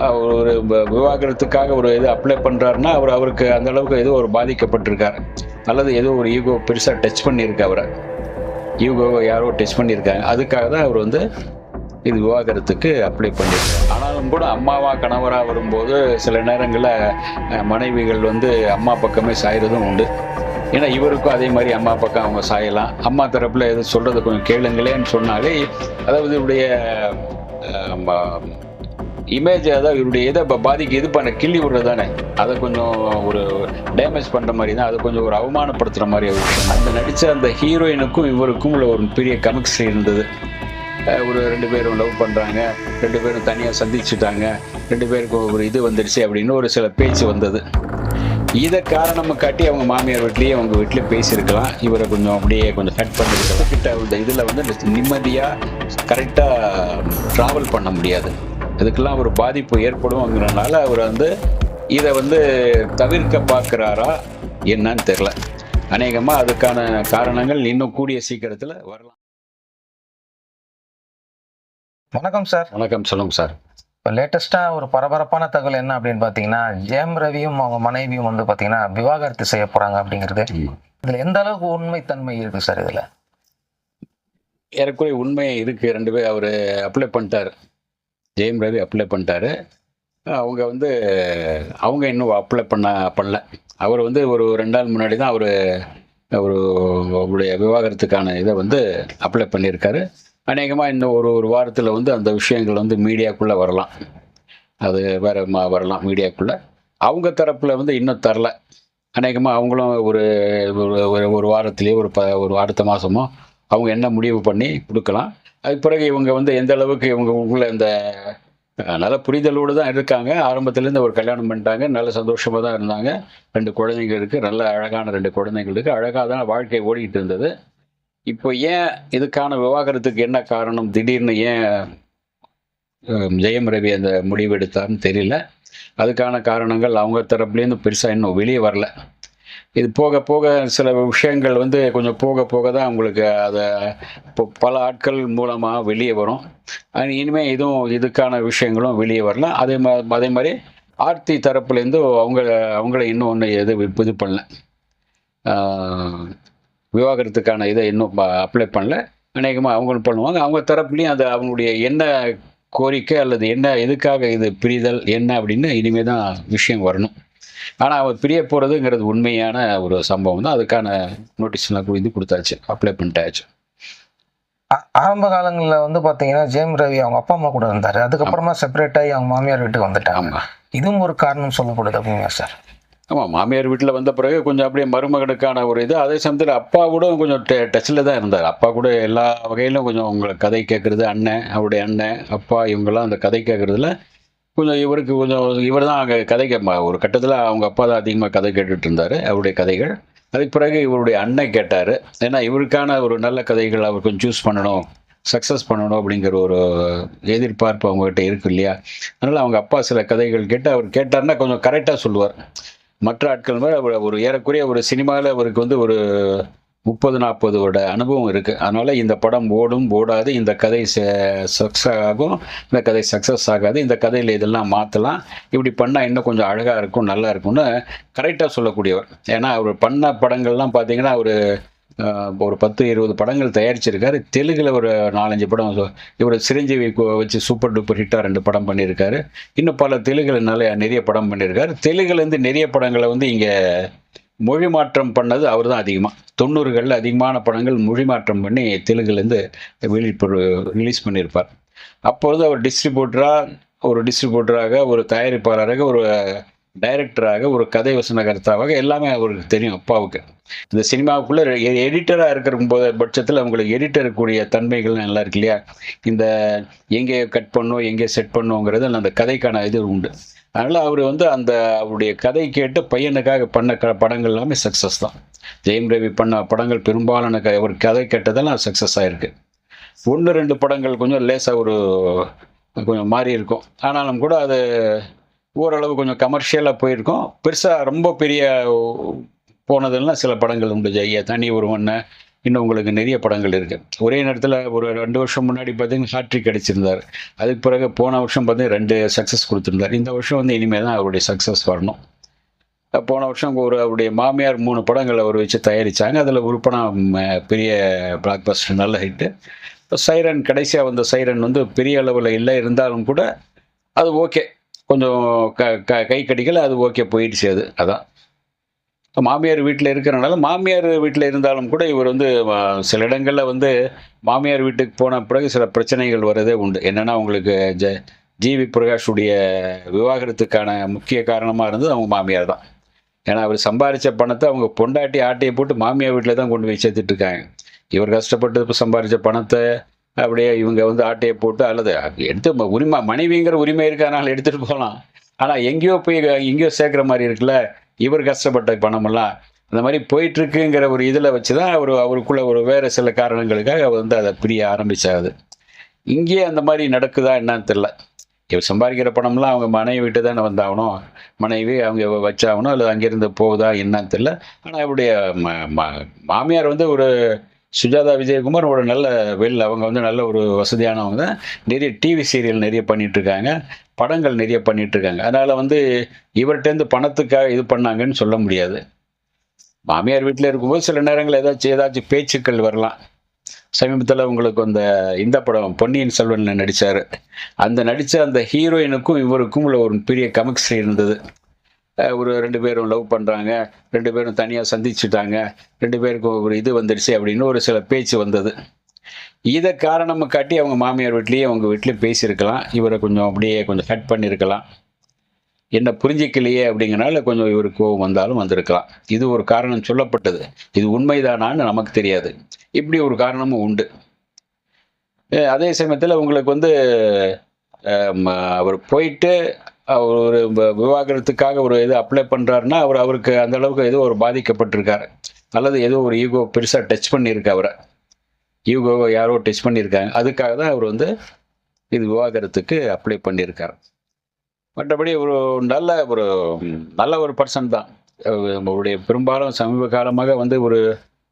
ஒரு விவாகரத்துக்காக ஒரு இது அப்ளை பண்றாருன்னா, அவருக்கு அந்த அளவுக்கு ஏதோ ஒரு பாதிக்கப்பட்டிருக்காரு. அல்லது ஏதோ ஒரு ஈகோ பெருசா டச் பண்ணியிருக்கு அவர. ஈகோவ யாரோ டச் பண்ணியிருக்காங்க. அதுக்காக தான் அவர் வந்து இது விவாகரத்துக்கு அப்ளை பண்ணியிருக்காரு. ஆனாலும் கூட அம்மாவா, கணவரா வரும்போது சில நேரங்கள்ல மனைவிகள் வந்து அம்மா பக்கமே சாயறதும் உண்டு. ஏன்னா இவருக்கும் அதே மாரி அம்மா பக்கம் அவங்க சாயலாம். அம்மா தரப்புல எதுவும் சொல்றத கொஞ்சம் கேளுங்களேன்னு சொன்னாலே, அதாவது இவருடைய ம இமேஜ், அதாவது இவருடைய இத இது பண்ண கிள்ளி விடுறது தானே. அத கொஞ்சம் ஒரு டேமேஜ் பண்ற மாரி தான். அத கொஞ்சம் ஒரு அவமானப்படுத்துற மாரி ஒரு விஷயம். அந்த நடிச்ச அந்த ஹீரோயினுக்கும் இவருக்கும் உள்ள ஒரு பெரிய கெமிஸ்ட்ரி இருந்தது. ஒரு 2 பேரும் லவ் பண்றாங்க. 2 பேரும் தனியா சந்திச்சுட்டாங்க. 2 பேருக்கும் ஒரு இது வந்துடுச்சு அப்படின்னு ஒரு சில பேச்சு வந்தது. இத காரணமா காட்டி அவங்க மாமியார் வீட்லயே, அவங்க வீட்லயே பேசியிருக்கலாம். இவர கொஞ்சம் அப்படியே கொஞ்சம் கட் பண்ணிருக்கலாம். கிட்ட இந்த இதுல வந்து நிம்மதியா கரெக்ட்டா டிராவல் பண்ண முடியாது. இதுக்கெல்லாம் ஒரு பாதிப்பு ஏற்படும்ங்கிறனால அவர் வந்து இத வந்து தவிர்க்க பார்க்கிறாரா என்னன்னு தெரியல. அநேகமா அதுக்கான காரணங்கள் இன்னும் கூடிய சீக்கிரத்துல வரலாம். வணக்கம் சார். வணக்கம். சொல்லுங்க சார். இப்போ லேட்டஸ்டா ஒரு பரபரப்பான தகவல் என்ன அப்படின்னு பார்த்தீங்கன்னா, ஜெயம் ரவியும் அவங்க மனைவியும் வந்து பார்த்தீங்கன்னா விவாகரத்து செய்ய போறாங்க அப்படிங்கிறது. இதுல எந்த அளவுக்கு உண்மைத்தன்மை இருக்கு சார் இதுல? ஏறக்குறைய உண்மை இருக்கு. 2 பேர் அவரு அப்ளை பண்ணிட்டாரு. ஜெயம் ரவி அப்ளை பண்ணிட்டாரு. அவங்க வந்து அவங்க இன்னும் அப்ளை பண்ணல. அவர் வந்து ஒரு 2 நாள் முன்னாடி தான் அவரு அவருடைய விவாகரத்துக்கான இத வந்து அப்ளை பண்ணியிருக்காரு. அநேகமா இன்னும் ஒரு வாரத்துல வந்து அந்த விஷயங்கள் வந்து மீடியாக்குள்ள வரலாம். அது வேற வரலாம் மீடியாக்குள்ள. அவங்க தரப்புல வந்து இன்னும் தரல. அநேகமா அவங்களும் ஒரு ஒரு வாரத்திலேயோ ஒரு அடுத்த மாசமோ அவங்க என்ன முடிவு பண்ணி குடுக்கலாம். அதுக்கு பிறகு இவங்க வந்து எந்த அளவுக்கு இவங்களுக்குள்ள இந்த நல்ல புரிதலோடு தான் இருக்காங்க. ஆரம்பத்திலேருந்து ஒரு கல்யாணம் பண்ணிட்டாங்க. நல்ல சந்தோஷமா தான் இருந்தாங்க. 2 குழந்தைகள் இருக்கு. நல்ல அழகான 2 குழந்தைகள் இருக்கு. அழகா தான் வாழ்க்கை ஓடிட்டு இருந்தது. இப்போ ஏன் இதுக்கான விவாகரத்துக்கு என்ன காரணம்? திடீர்னு ஏன் ஜெயம் ரவி அந்த முடிவு எடுத்தார்ன்னு தெரியல. அதுக்கான காரணங்கள் அவங்க தரப்புலேருந்து பெருசா இன்னும் வெளிய வரல. இது போக போக சில விஷயங்கள் வந்து கொஞ்சம் போக போக தான் உங்களுக்கு அத பல ஆட்கள் மூலமா வெளிய வரும். இனிமே இதுக்கான விஷயங்களும் வெளிய வரலாம். அதே மாரி ஆர்த்தி தரப்புலேருந்து அவங்கள இன்னும் ஒண்ணும் இது பண்ணல. ஆ விவாகரத்துக்கான இத இன்னும் அப்ளை பண்ணல. அநேகமா அவங்களும் பண்ணுவாங்க. அவங்க தரப்புலயும் அது அவங்களுடைய என்ன கோரிக்கை அல்லது என்ன எதுக்காக இது பிரிதல் என்ன அப்படின்னு இனிமே தான் விஷயம் வரணும். ஆனா அவர் பிரிய போறதுங்கிறது உண்மையான ஒரு சம்பவம் தான். அதுக்கான நோட்டீஸ்லாம் இது குடுத்தாச்சு. அப்ளை பண்ணிட்டாச்சு. ஆரம்ப காலங்கள்ல வந்து பார்த்தீங்கன்னா, ஜெயம் ரவி அவங்க அப்பா, அம்மா கூட இருந்தாரு. அதுக்கப்புறமா செப்பரேட் ஆகி அவங்க மாமியார் வீட்டுக்கு வந்துட்டாங்க. ஆமா. இதுவும் ஒரு காரணம் சொல்லப்படுது அப்படிங்களா சார்? ஆமா. மாமியார் வீட்ல வந்த பிறகு கொஞ்சம் அப்படியே மருமகனுக்கான ஒரு இது. அதே சமயத்துல அப்பா கூட கொஞ்சம் டச்ல தான் இருந்தாரு. அப்பா கூட எல்லா வகையிலும் கொஞ்சம் உங்கள கதை கேட்கறது, அவருடைய அண்ணன், அப்பா இவங்கலாம் அந்த கதை கேட்கறதுல கொஞ்சம் இவருக்கு கொஞ்சம் இவர் தான் அங்க கதை ஒரு கட்டத்துல அவங்க அப்பா தான் அதிகமா கதை கேட்டுட்டு இருந்தாரு. அவருடைய கதைகள். அதுக்கு பிறகு இவருடைய அண்ணன் கேட்டாரு. ஏன்னா இவருக்கான ஒரு நல்ல கதைகள் அவர் கொஞ்சம் சூஸ் பண்ணணும். சக்சஸ் பண்ணணும் அப்படிங்கிற ஒரு எதிர்பார்ப்பு அவங்ககிட்ட இருக்கு இல்லையா? அதனால அவங்க அப்பா சில கதைகள் கேட்டு அவர் கேட்டாருன்னா கொஞ்சம் கரெக்ட்டா சொல்லுவார். மற்ற ஆட்கள் மாரி ஒரு ஏறக்குறைய ஒரு சினிமால அவருக்கு வந்து ஒரு 30, 40 வருட அனுபவம் இருக்கு. அதனால இந்த படம் ஓடும், ஓடாது. இந்த கதை சக்சஸ் ஆகும். இந்த கதை சக்சஸ் ஆகாது. இந்த கதையில இதெல்லாம் மாத்தலாம். இப்படி பண்ணா இன்னும் கொஞ்சம் அழகா இருக்கும், நல்லா இருக்கும்னு கரெக்ட்டா சொல்லக்கூடியவர். ஏன்னா அவர் பண்ண படங்கள்லாம் பார்த்தீங்கன்னா, ஒரு 10, 20 படங்கள் தயாரிச்சிருக்காரு. தெலுங்குல ஒரு 4, 5 படம் இவரு சிரஞ்சீவி வச்சு சூப்பர் டூப்பர் ஹிட்டா 2 படம் பண்ணியிருக்காரு. இன்னும் பல தெலுங்குல நிறைய படம் பண்ணியிருக்காரு. தெலுங்குலேருந்து நிறைய படங்கள வந்து இங்க மொழி மாற்றம் பண்ணது அவர் தான் அதிகமா. 90கள்ல அதிகமான படங்கள் மொழி மாற்றம் பண்ணி தெலுங்குலேருந்து ரிலீஸ் பண்ணியிருப்பார். அப்பொழுது அவர் டிஸ்ட்ரிபியூட்டராக, ஒரு தயாரிப்பாளராக, ஒரு டைரக்டராக, ஒரு கதை வசனகர்த்தாவாக எல்லாமே அவருக்கு தெரியும் அப்பாவுக்கு. இந்த சினிமாவுக்குள்ள எடிட்டரா இருக்கிற பட்சத்துல உங்களுக்கு எடிட்டருக்குரிய தன்மைகள் நல்லா இருக்கு இல்லையா? இந்த எங்கே கட் பண்ணணும், எங்கே செட் பண்ணணுங்கிறது அந்த கதைக்கான இது உண்டு. அதனால அவரு வந்து அவருடைய கதை கேட்டு பையனுக்காக பண்ண படங்கள் எல்லாமே சக்சஸ் தான். ஜெயம் ரவி பண்ண படங்கள் பெரும்பாலான ஒரு கதை கேட்டதெல்லாம் சக்சஸ் ஆயிருக்கு. 1, 2 படங்கள் கொஞ்சம் லேசா கொஞ்சம் மாறி இருக்கும். ஆனாலும் கூட அது ஓரளவு கொஞ்சம் கமர்ஷியலா போயிருக்கும். பெருசா ரொம்ப பெரிய போனதெல்லாம் சில படங்கள் உண்டு. தனி ஒருவன், இன்னும் உங்களுக்கு நிறைய படங்கள் இருக்குது. ஒரே நேரத்தில் ஒரு 2 வருஷம் முன்னாடி பார்த்தீங்கன்னா ஹாட்ரிக் அடிச்சிருந்தார். அதுக்கு பிறகு போன வருஷம் பார்த்தீங்கன்னா 2 சக்ஸஸ் கொடுத்துருந்தார். இந்த வருஷம் வந்து இனிமேல் தான் அவருடைய சக்ஸஸ் வரணும். போன வருஷம் அவருடைய மாமியார் 3 படங்கள் அவர் வச்சு தயாரித்தாங்க. அதில் ஒரு படம் பெரிய பிளாக் பஸ்டர், நல்ல ஹிட்டு. இப்போ சைரன், கடைசியாக வந்த சைரன் வந்து பெரிய அளவில் இல்லை, இருந்தாலும் கூட அது ஓகே, கொஞ்சம் கை கடிக்கல, அது ஓகே போயிடுச்சு. அதான் மாமியார் வீட்டில் இருக்கிறனால, மாமியார் வீட்டில் இருந்தாலும் கூட இவர் வந்து சில இடங்களில் வந்து மாமியார் வீட்டுக்கு போன பிறகு சில பிரச்சனைகள் வரதே உண்டு. என்னென்னா, உங்களுக்கு ஜிவி பிரகாஷுடைய விவாகரத்துக்கான முக்கிய காரணமாக இருந்தது அவங்க மாமியார் தான். ஏன்னா அவர் சம்பாதிச்ச பணத்தை அவங்க பொண்டாட்டி ஆட்டையை போட்டு மாமியார் வீட்டில் தான் கொண்டு போய் சேர்த்துட்டு இருக்காங்க. இவர் கஷ்டப்பட்டு சம்பாதிச்ச பணத்தை அப்படியே இவங்க வந்து ஆட்டையை போட்டு, அல்லது எடுத்து உரிமை, மனைவிங்கிற உரிமை இருக்கிறதுனால எடுத்துகிட்டு போகலாம். ஆனால் எங்கேயோ சேர்க்குற மாதிரி இருக்குல்ல, இவர் கஷ்டப்பட்ட பணமெல்லாம் அந்த மாதிரி போயிட்டுருக்குங்கிற ஒரு இதில் வச்சு தான் அவருக்குள்ள ஒரு வேறு சில காரணங்களுக்காக அவர் வந்து அதை பிரிய ஆரம்பித்தாது. இங்கேயே அந்த மாதிரி நடக்குதா என்னன்னு தெரில. இவர் சம்பாதிக்கிற பணம்லாம் அவங்க மனைவி விட்டு தானே வந்தாகணும், மனைவி அவங்க வச்சாகணும், அல்லது அங்கேருந்து போகுதா என்னன்னு தெரில. ஆனால் இவருடைய மாமியார் வந்து ஒரு சுஜாதா விஜயகுமார் ஒரு நல்ல அவங்க வந்து நல்ல ஒரு வசதியானவங்க தான். நிறைய டிவி சீரியல் நிறைய பண்ணிகிட்ருக்காங்க, படங்கள் நிறைய பண்ணிகிட்ருக்காங்க. அதனால் வந்து இவர்கிட்டேருந்து பணத்துக்காக இது பண்ணாங்கன்னு சொல்ல முடியாது. மாமியார் வீட்டில் இருக்கும்போது சில நேரங்களில் ஏதாச்சும் பேச்சுக்கள் வரலாம். சமீபத்தில் உங்களுக்கு இந்த படம் பொன்னியின் செல்வனில் நடித்தார். நடித்த அந்த ஹீரோயினுக்கும் இவருக்கும் உள்ள ஒரு பெரிய கெமிஸ்ட்ரி இருந்தது. ஒரு 2 பேரும் லவ் பண்ணுறாங்க, 2 பேரும் தனியாக சந்திச்சுட்டாங்க, 2 பேருக்கும் ஒரு இது வந்துடுச்சு அப்படின்னு ஒரு சில பேச்சு வந்தது. இதை காரணமாக காட்டி அவங்க மாமியார் வீட்லேயே அவங்க வீட்லேயே பேசியிருக்கலாம். இவரை அப்படியே கொஞ்சம் ஹட் பண்ணியிருக்கலாம். என்ன புரிஞ்சிக்கலையே அப்படிங்கிறனால கொஞ்சம் இவருக்கு கோவம் வந்தாலும் வந்திருக்கலாம். இது ஒரு காரணம் சொல்லப்பட்டது. இது உண்மைதானான்னு நமக்கு தெரியாது. இப்படி ஒரு காரணமும் உண்டு. அதே சமயத்தில் உங்களுக்கு வந்து அவர் போயிட்டு ஒரு விவாகரத்துக்காக ஒரு இது அப்ளை பண்ணுறாருன்னா அவருக்கு அந்த அளவுக்கு ஏதோ ஒரு பாதிக்கப்பட்டிருக்காரு, அல்லது ஏதோ ஒரு ஈகோ பெருசாக டச் பண்ணியிருக்கு. அவரை ஈகோவை யாரோ டச் பண்ணியிருக்காங்க. அதுக்காக தான் அவர் வந்து இது விவாகரத்துக்கு அப்ளை பண்ணியிருக்கார். மற்றபடி ஒரு நல்ல ஒரு பர்சன் தான். அவருடைய பெரும்பாலும் சமீப காலமாக வந்து ஒரு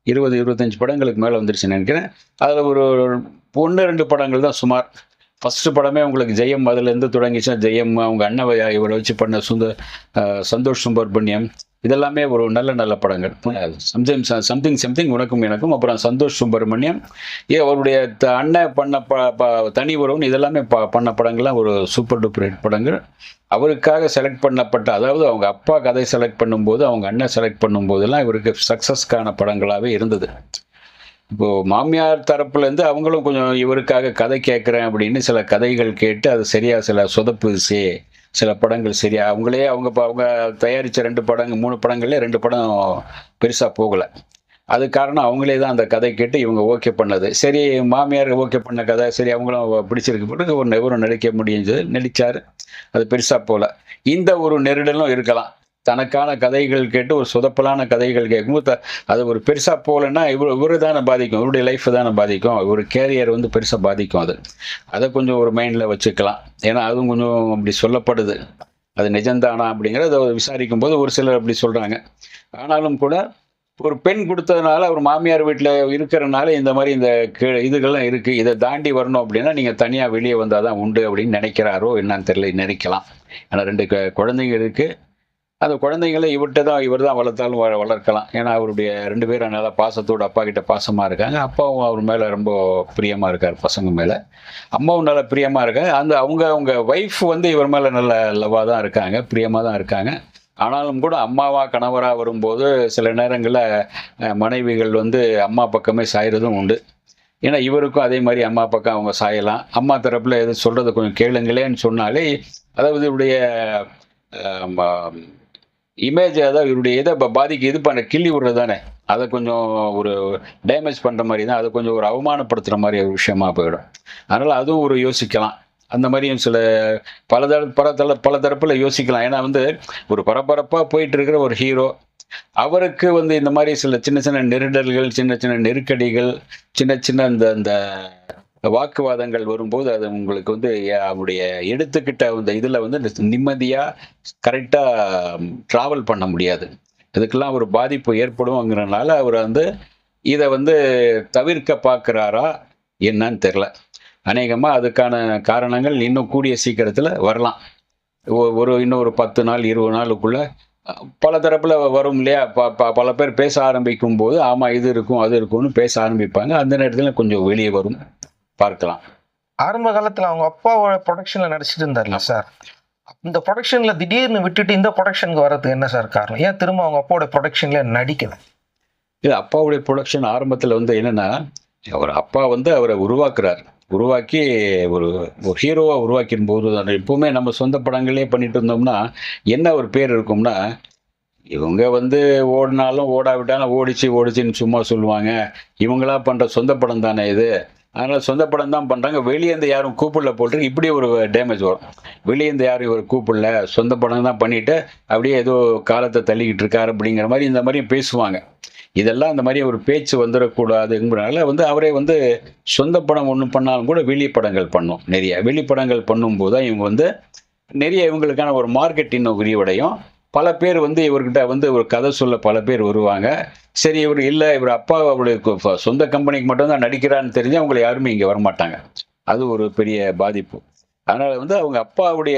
20-25 படங்களுக்கு மேலே வந்துருச்சுன்னு நினைக்கிறேன். அதில் ஒரு 1-2 படங்கள் தான் சுமார். ஃபஸ்ட்டு படமே உங்களுக்கு ஜெயம், அதுலேருந்து தொடங்கிச்சுன்னா ஜெயம், அவங்க அண்ணன் இவரை வச்சு பண்ண சந்தோஷ் சுப்பிரமணியம், இதெல்லாமே ஒரு நல்ல படங்கள். சம்திங் உனக்கும் எனக்கும், அப்புறம் சந்தோஷ் சுப்பிரமணியம், அவருடைய அண்ணன் பண்ண தனி உறவுன்னு இதெல்லாமே பண்ண படங்கள்லாம் ஒரு சூப்பர் டூப்பர் ஹிட் படங்கள். அவருக்காக செலக்ட் பண்ணப்பட்ட, அதாவது அவங்க அப்பா கதை செலக்ட் பண்ணும்போது, அவங்க அண்ணன் செலக்ட் பண்ணும்போதெல்லாம் இவருக்கு சக்ஸஸ்க்கான படங்களாகவே இருந்தது. இப்போது மாமியார் தரப்புலேருந்து அவங்களும் கொஞ்சம் இவருக்காக கதை கேட்குறேன் அப்படின்னு சில கதைகள் கேட்டு அது சரியாக சில சொதப்புச்சு. சில படங்கள் சரியா அவங்க தயாரித்த 3 படங்கள்லேயே 2 படம் பெருசாக போகலை. அது காரணம் அவங்களே தான் அந்த கதை கேட்டு இவங்க ஓகே பண்ணது. சரி, மாமியார் ஓகே பண்ண கதை சரி, அவங்களும் பிடிச்சிருக்கு பிறகு ஒரு நடிக்க நடித்தார். அது பெருசாக போகல. இந்த ஒரு நெருடலும் இருக்கலாம். தனக்கான கதைகள் கேட்டு ஒரு சொதப்பலான கதைகள் கேட்கும்போது அது ஒரு பெருசாக போகலைன்னா இவரு தானே பாதிக்கும், இவருடைய லைஃப் தானே பாதிக்கும், ஒரு கேரியர் வந்து பெருசாக பாதிக்கும். அதை கொஞ்சம் ஒரு மைண்டில் வச்சுக்கலாம். ஏன்னா அதுவும் கொஞ்சம் அப்படி சொல்லப்படுது. அது நிஜம்தானா அப்படிங்கிறத விசாரிக்கும் போது ஒரு சிலர் அப்படி சொல்கிறாங்க. ஆனாலும் கூட ஒரு பெண் கொடுத்ததுனால, ஒரு மாமியார் வீட்டில் இருக்கிறனால இந்த மாதிரி இதுகள்லாம் இருக்குது. இதை தாண்டி வரணும் அப்படின்னா நீங்கள் தனியாக வெளியே வந்தால் தான் உண்டு அப்படின்னு நினைக்கிறாரோ என்னன்னு தெரியல, நினைக்கலாம். ஆனால் 2 குழந்தைங்க இருக்குது. அந்த குழந்தைங்களை இவர் தான் வளர்த்தாலும் வளர்க்கலாம். ஏன்னா அவருடைய 2 பேரும் நல்லா பாசத்தோடு அப்பா கிட்ட பாசமாக இருக்காங்க. அப்பாவும் அவர் மேலே ரொம்ப பிரியமாக இருக்கார், பசங்க மேலே. அம்மாவும் நல்லா பிரியமாக இருக்காங்க. அவங்க ஒய்ஃப் வந்து இவர் மேலே நல்ல லவ்வாக தான் இருக்காங்க, பிரியமாக தான் இருக்காங்க. ஆனாலும் கூட அம்மாவாக கணவராக வரும்போது சில நேரங்களில் மனைவிகள் வந்து அம்மா பக்கமே சாயறதும் உண்டு. ஏன்னா இவருக்கும் அதே மாதிரி அம்மா பக்கம் அவங்க சாயலாம். அம்மா தரப்பில் எது சொல்கிறத கொஞ்சம் கேளுங்களேன்னு சொன்னாலே, அதாவது இவருடைய இமேஜ், அதாவது இவருடைய இதை இது பண்ண கிள்ளி விடுறது தானே, அதை கொஞ்சம் ஒரு டேமேஜ் பண்ணுற மாதிரி தான், அதை கொஞ்சம் ஒரு அவமானப்படுத்துகிற மாதிரி ஒரு விஷயமா போயிடும். அதனால் அதுவும் ஒரு யோசிக்கலாம். அந்த மாதிரியும் சில பல தரப்பில் யோசிக்கலாம். ஏன்னா வந்து ஒரு பரபரப்பாக போயிட்டு இருக்கிற ஒரு ஹீரோ, அவருக்கு வந்து இந்த மாதிரி சில சின்ன நெருடல்கள், சின்ன நெருக்கடிகள், சின்ன இந்த வாக்குவாதங்கள் வரும்போது அது உங்களுக்கு வந்து அவருடைய எடுத்துக்கிட்ட அந்த இதில் வந்து நிம்மதியாக கரெக்டாக ட்ராவல் பண்ண முடியாது. இதுக்கெல்லாம் ஒரு பாதிப்பு ஏற்படும்ங்கிறனால அவர் வந்து இதை வந்து தவிர்க்க பார்க்குறாரா என்னன்னு தெரில. அநேகமாக அதுக்கான காரணங்கள் இன்னும் கூடிய சீக்கிரத்தில் வரலாம். இன்னும் ஒரு 10 நாள் 20 நாளுக்குள்ள பல தரப்புல வரும் இல்லையா? பல பேர் பேச ஆரம்பிக்கும் போது, ஆமா இது இருக்கும், அது இருக்கும்னு பேச ஆரம்பிப்பாங்க. அந்த நேரத்துல கொஞ்சம் வெளியே வரும். பார்க்கலாம். ஆரம்ப காலத்துல அவங்க அப்பாவோட ப்ரொடக்ஷன்ல நடிச்சிட்டு இருந்தார்ல சார். இந்த ப்ரொடக்ஷன்ல திடீர்னு விட்டுட்டு இந்த ப்ரொடக்ஷனுக்கு வர்றதுக்கு என்ன சார் காரணம்? ஏன் திரும்ப அவங்க அப்பாவோட ப்ரொடக்ஷன்ல நடிக்கல? இது அப்பாவுடைய புரொடக்ஷன் ஆரம்பத்துல வந்து என்னன்னா, அவர் அப்பா வந்து அவரை உருவாக்குறார். உருவாக்கி ஒரு ஒரு ஹீரோவா உருவாக்கின் போது, எப்பவுமே நம்ம சொந்த படங்களே பண்ணிட்டு இருந்தோம்னா, என்ன ஒரு பேர் இருக்கும்னா, இவங்க வந்து ஓடுனாலும், ஓடாவிட்டாலும் ஓடிச்சுன்னு சும்மா சொல்லுவாங்க. இவங்களா பண்ற சொந்த படம் தானே இது. அதனால சொந்த படம் தான் பண்றாங்க. வெளியேருந்து யாரும் கூப்பிடல போட்டு இப்படி ஒரு டேமேஜ் வரும். வெளியேருந்து யாரும் இவர் கூப்பிடல, சொந்த படம் தான் பண்ணிட்டு, அப்படியே ஏதோ காலத்த தள்ளிக்கிட்டு இருக்காரு அப்படிங்கிற மாரி இந்த மாரியும் பேசுவாங்க. இதெல்லாம் இந்த மாரி ஒரு பேச்சு வந்துறக்கூடாதுங்கிறனால வந்து அவரே வந்து சொந்த படம் ஒண்ணு பண்ணாலும் கூட வெளி படங்கள் பண்ணோம் நெறைய. வெளி படங்கள் பண்ணும்போது தான் இவங்க வந்து நெறைய இவங்களுக்கான ஒரு மார்க்கெட் இன்னும் விரிவடையும். பல பேர் வந்து இவர்கிட்ட வந்து ஒரு கதை சொல்ல பல பேர் வருவாங்க. சரி இவர் அப்பா அவருடைய சொந்த கம்பெனிக்கு மட்டும் தான் நடிக்கிறான்னு தெரிஞ்சா அவங்கள யாருமே இங்க வரமாட்டாங்க. அது ஒரு பெரிய பாதிப்பு. அதனால வந்து அவங்க அப்பாவுடைய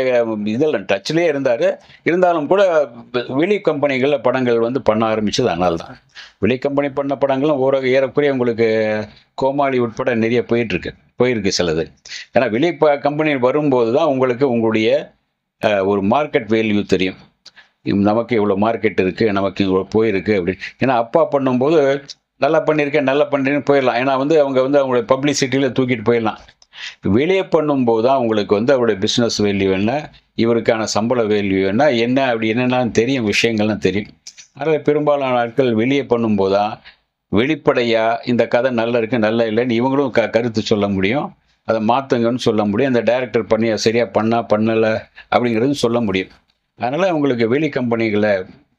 இதில் டச்லயே இருந்தாரு. இருந்தாலும் கூட வெளி கம்பெனிகள்ல படங்கள் வந்து பண்ண ஆரம்பிச்சது அதனால தான். வெளி கம்பெனி பண்ண படங்களும் ஏறக்குறைய உங்களுக்கு கோமாளி உட்பட நிறைய போயிருக்கு சிலது. ஏன்னா வெளி கம்பெனி வரும்போது தான் உங்களுக்கு உங்களுடைய ஒரு மார்க்கெட் வேல்யூ தெரியும். நமக்கு இவ்வளோ மார்க்கெட் இருக்கு, நமக்கு இவ்வளோ போயிருக்கு அப்படின்னு. ஏன்னா அப்பா பண்ணும்போது நல்லா பண்ணியிருக்கேன்னு போயிடலாம். ஏன்னா வந்து அவங்க வந்து அவங்களுடைய பப்ளிசிட்டியில தூக்கிட்டு போயிடலாம். வெளியே பண்ணும்போது தான் உங்களுக்கு வந்து அவருடைய பிஸ்னஸ் வேல்யூ என்ன, இவருக்கான சம்பள வேல்யூ என்ன அப்படி என்னெல்லாம் தெரியும், விஷயங்கள்லாம் தெரியும். அதனால் பெரும்பாலான நாட்கள் வெளியே பண்ணும்போது தான் வெளிப்படையா இந்த கதை நல்லா இருக்கு, நல்லா இல்லைன்னு இவங்களும் கருத்து சொல்ல முடியும். அதை மாற்றுங்கன்னு சொல்ல முடியும். அந்த டைரக்டர் பண்ணி சரியா பண்ணலை அப்படிங்கிறது சொல்ல முடியும். அதனால உங்களுக்கு வெளி கம்பெனிகளை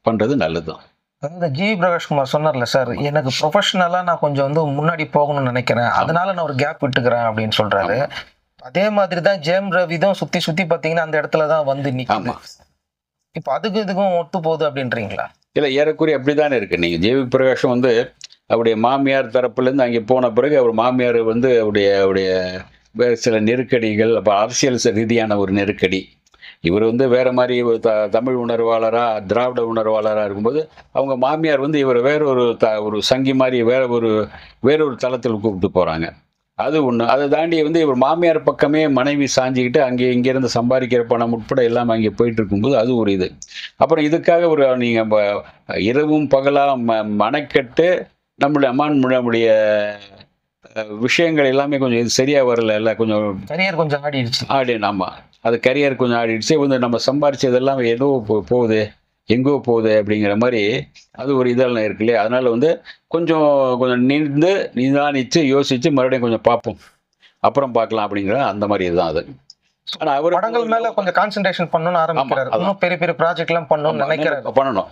பண்றது நல்லதுதான். அதாவது ஜி.வி. பிரகாஷ்குமார் சொன்னார்ல சார், எனக்கு ப்ரொஃபஷனலா நான் கொஞ்சம் வந்து முன்னாடி போகணும்னு நினைக்கிறேன், அதனால நான் ஒரு கேப் விட்டுக்கிறேன் அப்படின்னு சொல்றாரு. அதே மாதிரி தான் ஜெயம் ரவி தான் சுத்தி பாத்தீங்கன்னா அந்த இடத்துல தான் வந்து நிக்குது. இப்ப அதுக்கும் இதுக்கும் ஒத்து போகுது அப்படின்றீங்களா? இல்ல, ஏறக்குறைய அப்படித்தானே இருக்கு. நீங்க ஜி.வி. பிரகாஷும் வந்து அவருடைய மாமியார் தரப்புல இருந்து அங்கே போன பிறகு அவர் மாமியார் வந்து அவருடைய சில நெருக்கடிகள், அப்ப அரசியல் ரீதியான ஒரு நெருக்கடி. இவர் வந்து வேற மாதிரி ஒரு தமிழ் உணர்வாளரா, திராவிட உணர்வாளரா இருக்கும்போது அவங்க மாமியார் வந்து இவர் ஒரு சங்கி மாதிரி வேறொரு தளத்தில் கூப்பிட்டு போறாங்க. அது ஒண்ணு. அதை தாண்டி வந்து இவர் மாமியார் பக்கமே மனைவி சாஞ்சிக்கிட்டு இங்கிருந்து சம்பாதிக்கிற பணம் உட்பட எல்லாம் அங்கே போயிட்டு இருக்கும்போது அது ஒரு இது. அப்புறம் இதுக்காக நீங்க இரவும் பகலா மனக்கெட்டு நம்முடைய விஷயங்கள் எல்லாமே கொஞ்சம் இது சரியா வரல, கொஞ்சம் கரியர் கொஞ்சம் ஆடிடுச்சு. ஆமா, அது கரியர் கொஞ்சம் ஆடிடுச்சு. வந்து நம்ம சம்பாரிச்சதெல்லாம் ஏதோ போகுது, எங்கோ போகுது அப்படிங்கிற மாதிரி அது ஒரு இதெல்லாம் இருக்கு இல்லையா? அதனால வந்து கொஞ்சம் கொஞ்சம் நிதானிச்சு யோசிச்சு மறுபடியும் கொஞ்சம் பார்ப்போம், அப்புறம் பார்க்கலாம் அப்படிங்கிற அந்த மாதிரி இதுதான் அது. ஆனா அவர் படங்கள் மேல கொஞ்சம் கான்சென்ட்ரேஷன் பண்ணணும்னு ஆரம்பிக்கிறாரு. இன்னும் பெரிய பெரிய ப்ராஜெக்ட் எல்லாம் பண்ணணும்.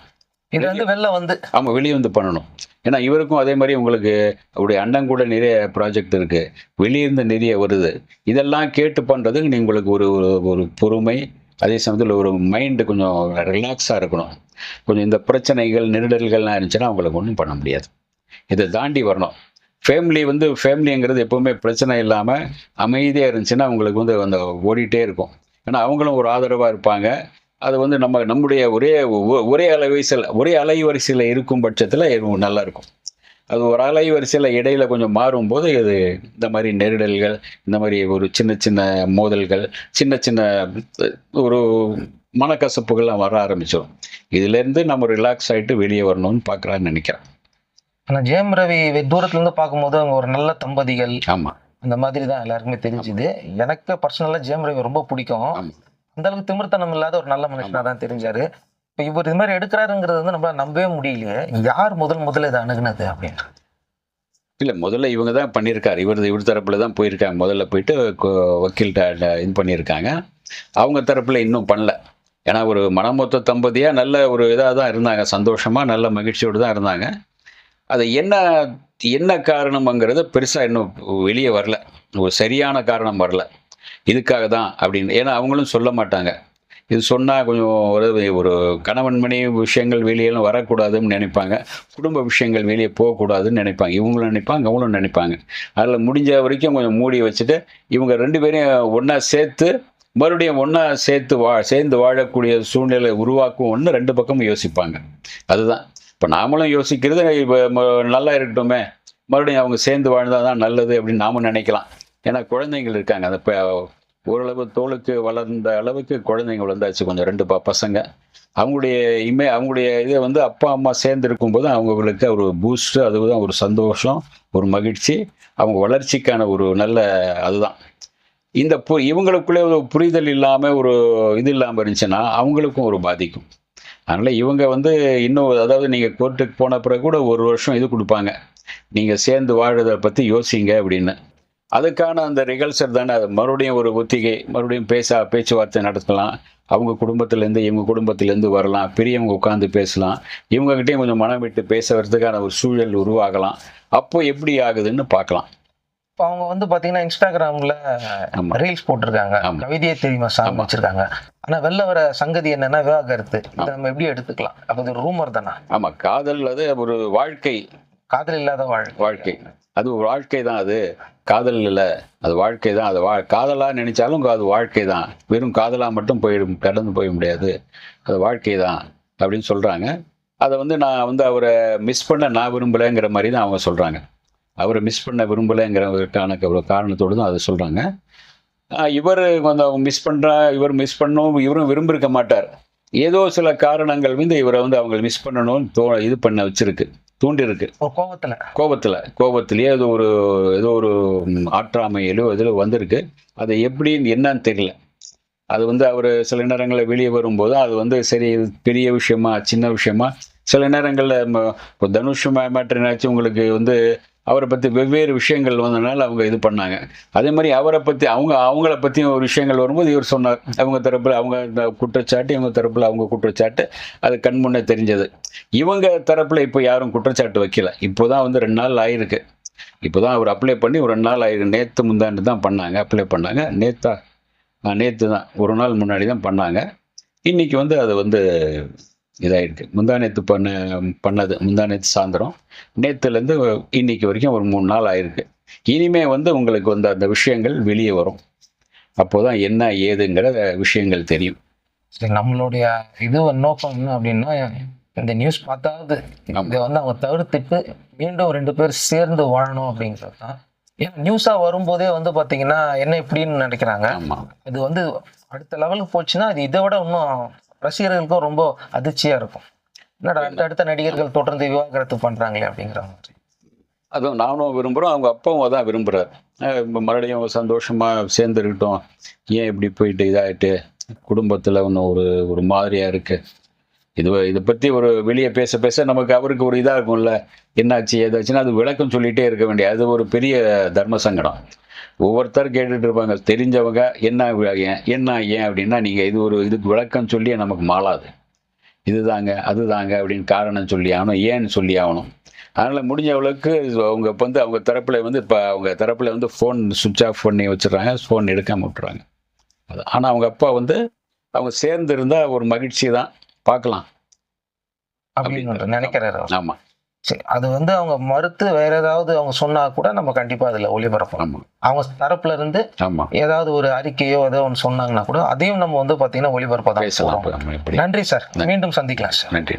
இது வந்து வெளியே வந்து பண்ணணும். ஏன்னா இவருக்கும் அதே மாதிரி உங்களுக்கு அவருடைய அண்ணன் கூட நிறைய ப்ராஜெக்ட் இருக்கு, வெளியிருந்து நிறைய வருது. இதெல்லாம் கேட்டு பண்றதுக்கு உங்களுக்கு ஒரு பொறுமை, அதே சமயத்தில் ஒரு மைண்டு கொஞ்சம் ரிலாக்ஸாக இருக்கணும். கொஞ்சம் இந்த பிரச்சனைகள் நெருடல்கள்லாம் இருந்துச்சுன்னா அவங்களுக்கு ஒன்றும் பண்ண முடியாது. இதை தாண்டி வரணும். ஃபேமிலிங்கிறது எப்பவுமே பிரச்சனை இல்லாமல் அமைதியாக இருந்துச்சுன்னா அவங்களுக்கு வந்து அந்த ஓடிட்டே இருக்கும். ஏன்னா அவங்களும் ஒரு ஆதரவாக இருப்பாங்க. அது வந்து நம்முடைய ஒரே அலைவரிசையில் இருக்கும் பட்சத்தில் நல்லா இருக்கும். அது ஒரு அலைவரிசையில் இடையில கொஞ்சம் மாறும்போது இது இந்த மாதிரி நெருடல்கள், இந்த மாதிரி ஒரு சின்ன சின்ன மோதல்கள், சின்ன சின்ன ஒரு மனக்கசப்புகள்லாம் வர ஆரம்பிச்சிடும். இதுலேருந்து நம்ம ரிலாக்ஸ் ஆகிட்டு வெளியே வரணும்னு பார்க்கலான்னு நினைக்கிறேன். ஆனால் ஜெயம் ரவி தூரத்துல இருந்து பார்க்கும்போது அவங்க ஒரு நல்ல தம்பதிகள், ஆமா, அந்த மாதிரி தான் எல்லாருக்குமே தெரிஞ்சுது. எனக்கு பர்சனலாக ஜெயம் ரவி ரொம்ப பிடிக்கும். அந்த அளவுக்கு திமிர்த்தனம் இல்லாத ஒரு நல்ல மனுஷனா தான் தெரிஞ்சாரு. இப்ப இவர் இது மாதிரி எடுக்கிறாருங்கிறது வந்து நம்மளால நம்பவே முடியலையே. யார் முதல்ல இதை அணுகுனது அப்படின்னு? இல்ல, முதல்ல இவங்க தான் பண்ணியிருக்காரு. இவர் தரப்புல தான் போயிருக்காங்க. முதல்ல போயிட்டு வக்கீல்கிட்ட இது பண்ணியிருக்காங்க. அவங்க தரப்புல இன்னும் பண்ணல. ஏன்னா ஒரு மனமொத்த தம்பதியா நல்ல ஒரு இதாக தான் இருந்தாங்க, சந்தோஷமா நல்ல மகிழ்ச்சியோடு தான் இருந்தாங்க. அது என்ன காரணம்ங்கிறது பெருசா இன்னும் வெளியே வரல. ஒரு சரியான காரணம் வரல, இதுக்காக தான் அப்படின்னு. ஏன்னா அவங்களும் சொல்ல மாட்டாங்க. இது சொன்னால் கொஞ்சம் ஒரு கணவன் மனைவி விஷயங்கள் வெளியெல்லாம் வரக்கூடாதுன்னு நினைப்பாங்க. குடும்ப விஷயங்கள் வெளியே போகக்கூடாதுன்னு நினைப்பாங்க. இவங்களும் நினைப்பாங்க, அவங்களும் நினைப்பாங்க. அதில் முடிஞ்ச வரைக்கும் கொஞ்சம் மூடி வச்சுட்டு, இவங்க 2 பேரையும் ஒண்ணா சேர்த்து, மறுபடியும் ஒண்ணா சேர்ந்து வாழக்கூடிய சூழ்நிலை உருவாக்குவோம்னு 2 பக்கமும் யோசிப்பாங்க. அதுதான். இப்ப நாமளும் யோசிக்கிறது, இப்ப நல்லா இருக்கட்டுமே, மறுபடியும் அவங்க சேர்ந்து வாழ்ந்தா தான் நல்லது அப்படின்னு நாம நினைக்கலாம். ஏன்னா குழந்தைகள் இருக்காங்க. அந்த ஓரளவு தோளுக்கு வளர்ந்த அளவுக்கு குழந்தைங்க வளர்ந்தாச்சு கொஞ்சம் 2 பசங்க. அவங்களுடைய இதை வந்து அப்பா, அம்மா சேர்ந்து இருக்கும்போது அவங்களுக்கு ஒரு பூஸ்ட், அதுதான் ஒரு சந்தோஷம், ஒரு மகிழ்ச்சி, அவங்க வளர்ச்சிக்கான ஒரு நல்ல அதுதான். இவங்களுக்குள்ளே ஒரு புரிதல் இல்லாம, ஒரு இது இல்லாம இருந்துச்சுன்னா, அவங்களுக்கும் ஒரு பாதிக்கும். அதனால இவங்க வந்து இன்னும், அதாவது நீங்க கோர்ட்டுக்கு போன பிறகு கூட 1 வருஷம் இது குடுப்பாங்க. நீங்க சேர்ந்து வாழுறத பத்தி யோசிங்க அப்படின்னு. அதுக்கான அந்த ரிகல்சர் தானே அது. மறுபடியும் ஒரு ஒத்திகை, மறுபடியும் பேச்சுவார்த்தை நடத்தலாம். அவங்க குடும்பத்திலேருந்து, இவங்க குடும்பத்திலேருந்து வரலாம். பெரியவங்க உட்கார்ந்து பேசலாம். இவங்ககிட்டயும் கொஞ்சம் மனம் விட்டு பேசுறதுக்கான ஒரு சூழல் உருவாகலாம். அப்போ எப்படி ஆகுதுன்னு பார்க்கலாம். இப்ப அவங்க வந்து பாத்தீங்கன்னா இன்ஸ்டாகிராம்ல ஆமா, ரீல்ஸ் போட்டிருக்காங்க. ஆமா, கவிதையே தெரியுமா சாங் ஆமா, வச்சிருக்காங்க. ஆனா வெளில வர சங்கதி என்னன்னா விவாகரத்து. இதை நம்ம எப்படி எடுத்துக்கலாம்? அப்ப இது ரூமர் தானா? ஆமா. காதல் அது ஒரு வாழ்க்கை. காதல் இல்லாத வாழ்க்கை. அது ஒரு வாழ்க்கை தான் அது. காதல் இல்ல. அது வாழ்க்கை தான். அது காதலா நினைச்சாலும் அது வாழ்க்கை தான். வெறும் காதலா மட்டும் கடந்து போய் முடியாது. அது வாழ்க்கை தான் அப்படின்னு சொல்றாங்க. அதை வந்து நான் வந்து அவரை மிஸ் பண்ண நான் விரும்பலைங்கிற மாதிரி தான் அவங்க சொல்றாங்க. அவரை மிஸ் பண்ண விரும்பலைங்கிறதுக்கான ஒரு காரணத்தோடு தான் அதை சொல்றாங்க. இவர் கொஞ்சம் இவர் மிஸ் பண்ணவும் இவரும் விரும்பியிருக்க மாட்டார். ஏதோ சில காரணங்கள் வந்து இவரை வந்து அவங்க மிஸ் பண்ணணும்னு இது பண்ண வச்சிருக்கு, தூண்டிருக்கு. கோபத்திலேயே ஏதோ ஒரு ஆற்றாமையிலோ இதில் வந்திருக்கு. அது எப்படின்னு என்னன்னு தெரியல. அது வந்து அவர் சில நேரங்களில் வெளியே வரும்போது அது வந்து சரி பெரிய விஷயமா சின்ன விஷயமா, சில நேரங்களில் இப்போ தனுஷ் மேட்ரினாச்சும் உங்களுக்கு வந்து அவரை பற்றி வெவ்வேறு விஷயங்கள் வந்ததுனால அவங்க இது பண்ணாங்க. அதே மாதிரி அவரை பற்றி அவங்கள பற்றியும் ஒரு விஷயங்கள் வரும்போது இவர் சொன்னார். அவங்க தரப்பில் அவங்க குற்றச்சாட்டு, இவங்க தரப்பில் அவங்க குற்றச்சாட்டு, அது கண் முன்னே தெரிஞ்சது. இவங்க தரப்பில் இப்போ யாரும் குற்றச்சாட்டு வைக்கல. இப்போதான் வந்து 2 நாள் ஆயிருக்கு. இப்போதான் அவர் அப்ளை பண்ணி ஒரு 2 நாள் ஆயிருக்கு. நேற்று முந்தாண்டு தான் பண்ணாங்க, அப்ளை பண்ணாங்க. நேற்று தான், ஒரு நாள் முன்னாடி தான் பண்ணாங்க. இன்னைக்கு வந்து அது வந்து இதாயிருக்கு. முந்தாநேத்து பண்ணது முந்தாநேத்து சாயந்தரம், நேற்றுலேருந்து இன்னைக்கு வரைக்கும் ஒரு 3 நாள் ஆயிருக்கு. இனிமே வந்து உங்களுக்கு வந்து அந்த விஷயங்கள் வெளியே வரும். அப்போதான் என்ன ஏதுங்கிற விஷயங்கள் தெரியும். சரி, நம்மளுடைய நோக்கம் என்ன அப்படின்னா, இந்த நியூஸ் பார்த்தாவது இதை வந்து அவங்க தவிர்த்துட்டு மீண்டும் 2 பேர் சேர்ந்து வாழணும் அப்படிங்கிறது தான். ஏன்னா நியூஸா வரும்போதே வந்து பாத்தீங்கன்னா என்ன இப்படின்னு நினைக்கிறாங்க. இது வந்து அடுத்த லெவலுக்கு போச்சுன்னா அது இதை விட இன்னும் ரசிகர்களுக்கும் ரொம்ப அதிர்ச்சியா இருக்கும். என்னடா அடுத்த நடிகர்கள் தொடர்ந்து விவாகரத்து பண்றாங்களே அப்படிங்கிற மாதிரி. அதுவும் நானும் விரும்புகிறோம், அவங்க அப்பாவும் அதான் விரும்புகிறார். மறுபடியும் சந்தோஷமா சேர்ந்து இருக்கட்டும். ஏன் இப்படி போயிட்டு இதாகிட்டு குடும்பத்தில் ஒன்றும் ஒரு மாதிரியாக இருக்கு. இதை பற்றி ஒரு வெளியே பேச நமக்கு அவருக்கு ஒரு இதாக இருக்கும்ல, என்னாச்சு ஏதாச்சுன்னா அது விளக்கம் சொல்லிகிட்டே இருக்க வேண்டிய அது ஒரு பெரிய தர்ம சங்கடம். ஒவ்வொருத்தர் கேட்டுட்டு இருப்பாங்க, தெரிஞ்சவங்க என்ன ஏன் அப்படின்னா, நீங்கள் இதுக்கு விளக்கம் சொல்லி நமக்கு மாளாது. இதுதாங்க அதுதாங்க அப்படின்னு காரணம் சொல்லி ஆகணும், ஏன்னு சொல்லி ஆகணும். அதனால் முடிஞ்ச அளவுக்கு அவங்க தரப்பில் வந்து இப்போ அவங்க தரப்பில் வந்து ஃபோன் சுவிட்ச் ஆஃப் பண்ணி வச்சுடுறாங்க, ஃபோன் எடுக்காமல் விட்டுறாங்க. அது ஆனால் அவங்க அப்பா வந்து அவங்க சேர்ந்து இருந்தால் ஒரு மகிழ்ச்சி தான், பார்க்கலாம் அப்படின்னு நினைக்கிறாரு. ஆமாம். சரி, அது வந்து அவங்க மறுத்து வேற ஏதாவது அவங்க சொன்னா கூட நம்ம கண்டிப்பா அதுல ஒளிபரப்பலாம். அவங்க தரப்புல இருந்து ஏதாவது ஒரு அறிக்கையோ ஏதோ ஒன்று சொன்னாங்கன்னா கூட அதையும் நம்ம வந்து பாத்தீங்கன்னா ஒளிபரப்பதான். நன்றி சார், மீண்டும் சந்திக்கலாம் சார். நன்றி.